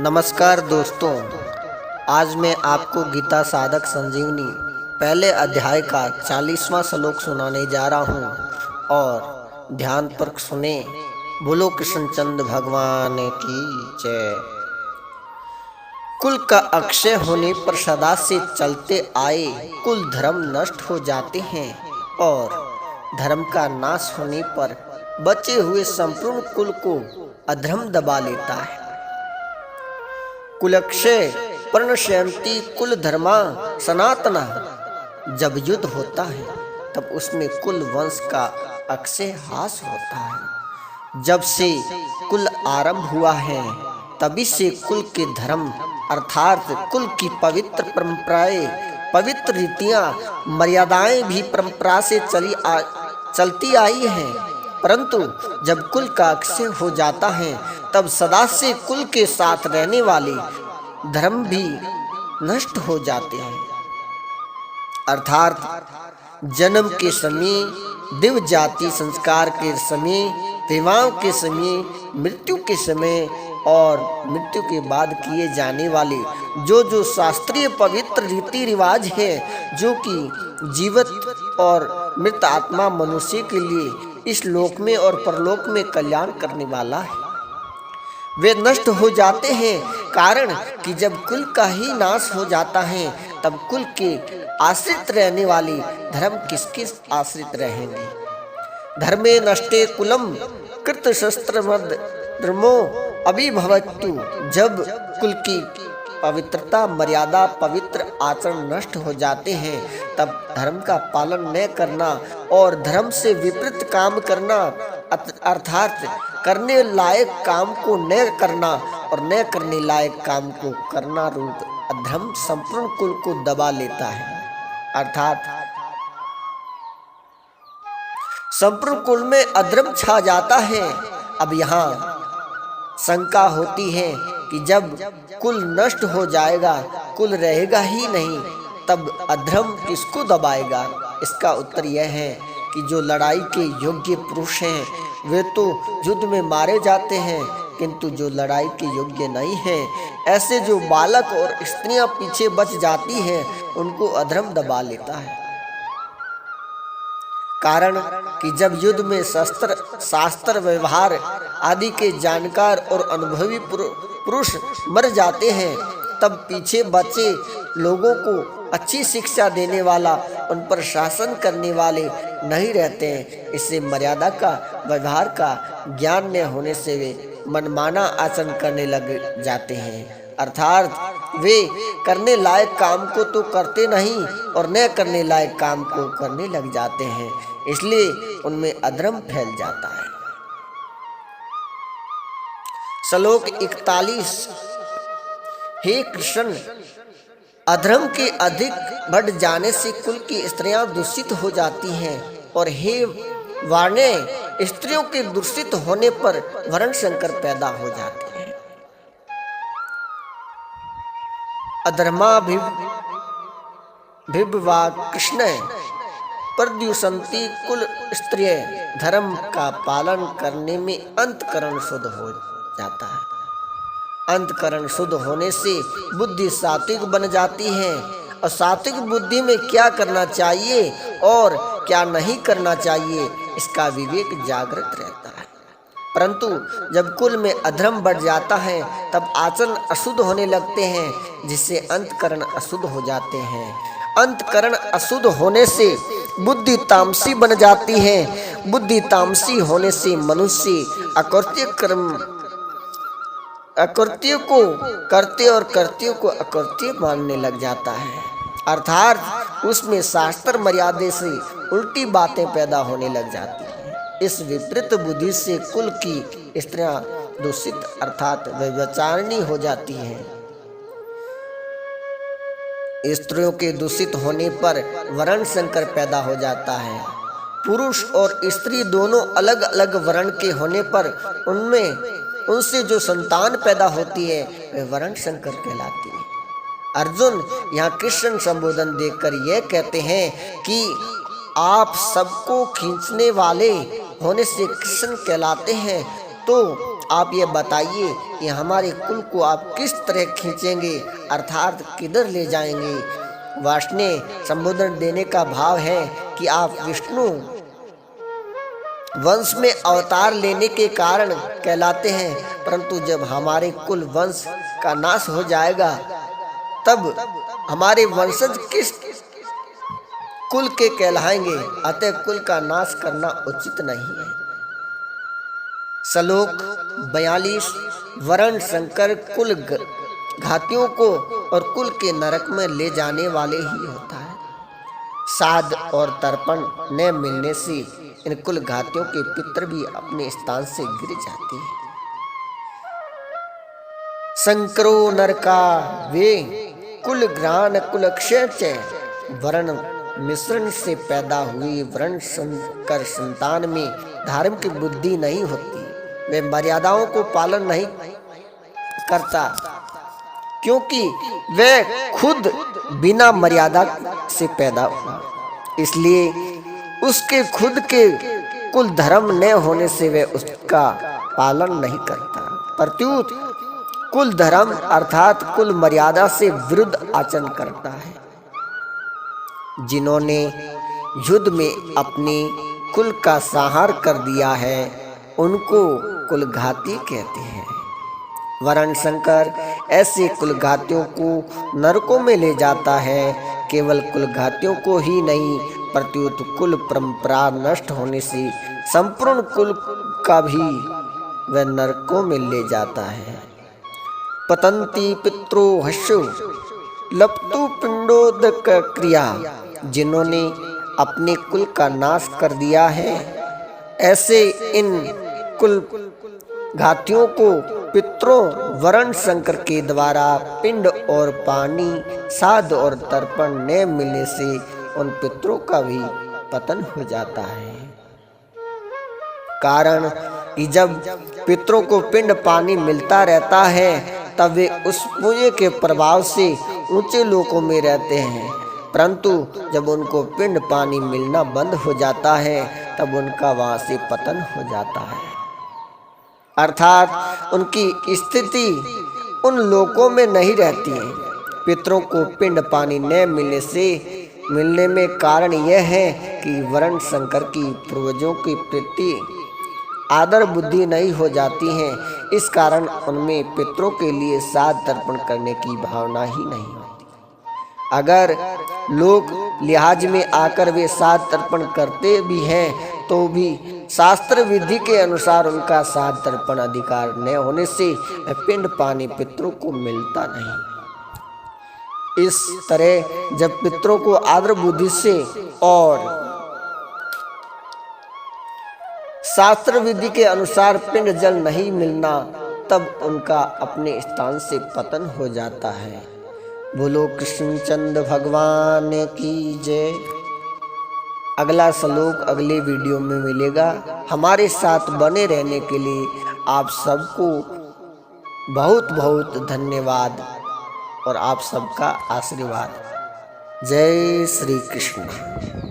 नमस्कार दोस्तों, आज मैं आपको गीता साधक संजीवनी पहले अध्याय का 40वां श्लोक सुनाने जा रहा हूँ और ध्यान पर सुने। बोलो कृष्णचंद भगवान की जय। कुल का अक्षय होने पर सदा से चलते आए कुल धर्म नष्ट हो जाते हैं और धर्म का नाश होने पर बचे हुए संपूर्ण कुल को अधर्म दबा लेता है। कुलक्षय पर्णशयंती कुल धर्मा सनातना। जब युद्ध होता है तब उसमें कुल वंश का अक्षय हास होता है। जब से कुल आरंभ हुआ है तभी से कुल के धर्म अर्थात कुल की पवित्र परंपराएं, पवित्र रीतियां, मर्यादाएं भी परंपरा से चलती आई हैं। परंतु जब कुल का अक्षय हो जाता है तब सदा से कुल के साथ रहने वाले धर्म भी नष्ट हो जाते हैं। अर्थात जन्म के समय, दिव्य जाति संस्कार के समय, विवाह के समय, मृत्यु के समय और मृत्यु के बाद किए जाने वाले जो शास्त्रीय पवित्र रीति रिवाज हैं, जो कि जीवित और मृत आत्मा मनुष्य के लिए इस लोक में और परलोक में कल्याण करने वाला है, वे नष्ट हो जाते हैं। कारण कि जब कुल का ही नाश हो जाता है तब कुल के आश्रित रहने वाले धर्म किसके आश्रित रहेंगे। धर्मे नष्टे कुलम कृत शस्त्र धर्मो अभिभवतु। जब कुल की पवित्रता, मर्यादा, पवित्र आचरण नष्ट हो जाते हैं तब धर्म का पालन न करना और धर्म से विपरीत काम करना अर्थात करने लायक काम को न करना और न करने लायक काम को करना रूप अधर्म संपूर्ण कुल को दबा लेता है। अर्थात संपूर्ण कुल में अधर्म छा जाता है। अब यहाँ शंका होती है कि जब कुल नष्ट हो जाएगा, कुल रहेगा ही नहीं, तब अधर्म किसको दबाएगा। इसका उत्तर यह है कि जो लड़ाई के योग्य पुरुष हैं वे तो युद्ध में मारे जाते हैं, किंतु जो लड़ाई के योग्य नहीं हैं, ऐसे जो बालक और स्त्रियां पीछे बच जाती हैं, उनको अधर्म दबा लेता है। कारण कि जब युद्ध में शास्त्र व्यवहार आदि के जानकार और अनुभवी पुरुष मर जाते हैं तब पीछे बचे लोगों को अच्छी शिक्षा देने वाला, उन पर शासन करने वाले नहीं रहते हैं। इससे मर्यादा का, व्यवहार का ज्ञान न होने से वे मनमाना आचरण करने लग जाते हैं। अर्थात वे करने लायक काम को तो करते नहीं और न करने लायक काम को करने लग जाते हैं, इसलिए उनमें अधर्म फैल जाता है। श्लोक 41। हे कृष्ण, अधर्म के अधिक बढ़ जाने से कुल की स्त्रियां दूषित हो जाती हैं और हे वार्णे, स्त्रियों के दूषित होने पर वर्ण संकर पैदा हो जाते हैं। अधर्माभिवा कृष्ण प्रद्युषंती कुल स्त्रिय। धर्म का पालन करने में अंतकरण शुद्ध हो जाता है। अंतकरण शुद्ध होने से बुद्धि सात्विक बन जाती है और सात्विक बुद्धि में क्या करना चाहिए और क्या नहीं करना चाहिए इसका विवेक जागृत रहता है। परंतु जब कुल में अधर्म बढ़ जाता है तब आचरण अशुद्ध होने लगते हैं, जिससे अंतकरण अशुद्ध हो जाते हैं। अंतकरण अशुद्ध होने से बुद्धि तामसी बन जाती है। बुद्धि तामसी होने से मनुष्य अकृत्य को करते और कर्त्य को अकृत्य मानने लग जाता है। अर्थात उसमें शास्त्र मर्यादे से उल्टी बातें पैदा होने लग जाती हैं। इस विपरीत बुद्धि से कुल की स्त्रियां दूषित अर्थात व्यभिचारिणी हो जाती हैं। स्त्रियों के दूषित होने पर वर्ण संकर पैदा हो जाता है। पुरुष और स्त्री दोनों अलग अलग वर्ण के होने पर उनसे जो संतान पैदा होती है वे वर्ण संकर कहलाती है। अर्जुन यहाँ कृष्ण संबोधन देकर यह कहते हैं कि आप सबको खींचने वाले होने से कृष्ण कहलाते हैं, तो आप ये बताइए कि हमारे कुल को आप किस तरह खींचेंगे, अर्थात किधर ले जाएंगे। वाष्णे संबोधन देने का भाव है कि आप विष्णु वंश में अवतार लेने के कारण कहलाते हैं, परंतु जब हमारे कुल वंश का नाश हो जाएगा तब हमारे वंशज किस कुल के कहलाएंगे। अतः कुल का नाश करना उचित नहीं है। श्लोक 42। वरण शंकर कुल घातियों को और कुल के नरक में ले जाने वाले ही होता है। साध और तर्पण न मिलने से इन कुल घातियों के पितर भी अपने स्थान से गिर जाते हैं। शंकरो नरका वे कुल घ्राण कुल क्षय वर्ण मिश्रण से पैदा हुई वर्ण शंकर संतान में धर्म की बुद्धि नहीं होती। वे मर्यादाओं को पालन नहीं करता, क्योंकि वह खुद बिना मर्यादा से पैदा हुआ, इसलिए उसके खुद के कुल धर्म न होने से वह उसका पालन नहीं करता। प्रत्युत कुल धर्म अर्थात कुल मर्यादा से विरुद्ध आचरण करता है। जिन्होंने युद्ध में अपने कुल का संहार कर दिया है उनको कुलघाती कहते हैं। वरण शंकर ऐसे कुलघातियों को नरकों में ले जाता है। केवल कुलघातियों को ही नहीं, प्रत्युत कुल परंपरा नष्ट होने से संपूर्ण कुल का भी वह नरकों में ले जाता है। पतंती पित्रो हस्यु लप्तु पिंडोदक क्रिया। जिन्होंने अपने कुल का नाश कर दिया है, ऐसे इन कुल घातियों को पितरों वरण शंकर के द्वारा पिंड और पानी, साध और तर्पण न मिलने से उन पितरों का भी पतन हो जाता है। कारण कि जब पितरों को पिंड पानी मिलता रहता है तब वे उस पुण्य के प्रभाव से ऊंचे लोकों में रहते हैं, परंतु जब उनको पिंड पानी मिलना बंद हो जाता है तब उनका वहां से पतन हो जाता है, अर्थात उनकी स्थिति उन लोकों में नहीं रहती है। पितरों को पिंड पानी न मिलने में कारण यह है कि वरण शंकर की पूर्वजों की प्रति आदर बुद्धि नहीं हो जाती है। इस कारण उनमें पितरों के लिए साध तर्पण करने की भावना ही नहीं होती। अगर लोग लिहाज में आकर वे साध तर्पण करते भी हैं तो भी शास्त्र विधि के अनुसार उनका साध तर्पण अधिकार न होने से पिंड पानी पितरों को मिलता नहीं। इस तरह जब पितरों को आदर बुद्धि से और शास्त्र विधि के अनुसार पिंड जल नहीं मिलना, तब उनका अपने स्थान से पतन हो जाता है। बोलो कृष्णचंद्र भगवान की जय। अगला श्लोक अगले वीडियो में मिलेगा। हमारे साथ बने रहने के लिए आप सबको बहुत बहुत धन्यवाद और आप सबका आशीर्वाद। जय श्री कृष्ण।